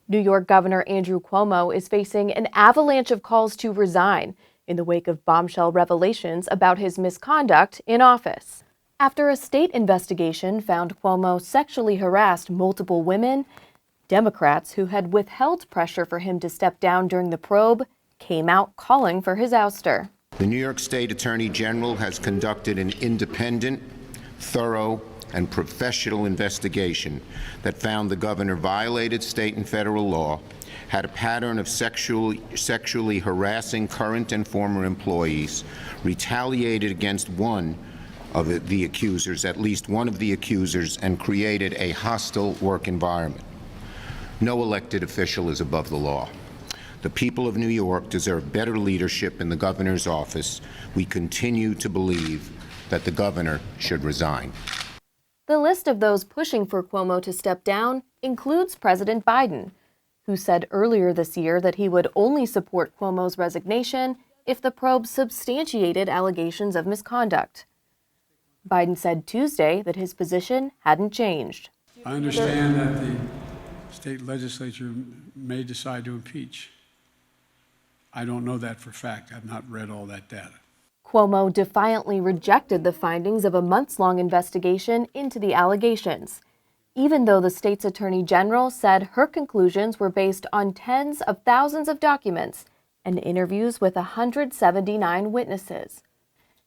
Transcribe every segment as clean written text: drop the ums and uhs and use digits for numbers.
New York Governor Andrew Cuomo is facing an avalanche of calls to resign in the wake of bombshell revelations about his misconduct in office. After a state investigation found Cuomo sexually harassed multiple women, Democrats who had withheld pressure for him to step down during the probe came out calling for his ouster. The New York State Attorney General has conducted an independent, thorough, and professional investigation that found the governor violated state and federal law, had a pattern of sexually harassing current and former employees, retaliated against one of the accusers, at least one of the accusers, and created a hostile work environment. No elected official is above the law. The people of New York deserve better leadership in the governor's office. We continue to believe that the governor should resign. The list of those pushing for Cuomo to step down includes President Biden, who said earlier this year that he would only support Cuomo's resignation if the probe substantiated allegations of misconduct. Biden said Tuesday that his position hadn't changed. I understand that the state legislature may decide to impeach. I don't know that for a fact. I've not read all that data. Cuomo defiantly rejected the findings of a months-long investigation into the allegations, even though the state's attorney general said her conclusions were based on tens of thousands of documents and interviews with 179 witnesses.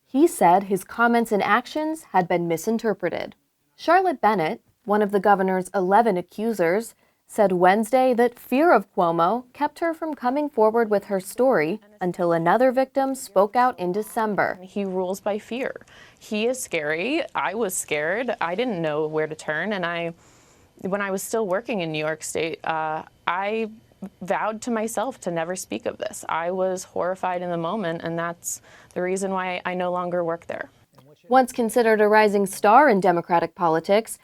He said his comments and actions had been misinterpreted. Charlotte Bennett, one of the governor's 11 accusers, said Wednesday that fear of Cuomo kept her from coming forward with her story until another victim spoke out in December. He rules by fear. He is scary. I was scared. I didn't know where to turn. And when I was still working in New York State, I vowed to myself to never speak of this. I was horrified in the moment, and that's the reason why I no longer work there. Once considered a rising star in Democratic politics,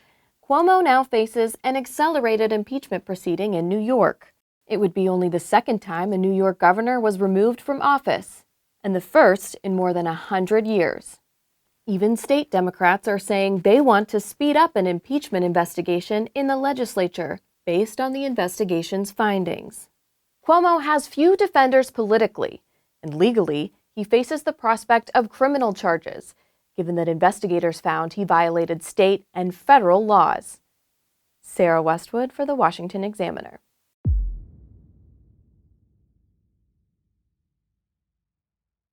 Cuomo now faces an accelerated impeachment proceeding in New York. It would be only the second time a New York governor was removed from office, and the first in more than 100 years. Even state Democrats are saying they want to speed up an impeachment investigation in the legislature based on the investigation's findings. Cuomo has few defenders politically, and legally, he faces the prospect of criminal charges, given that investigators found he violated state and federal laws. Sarah Westwood for the Washington Examiner.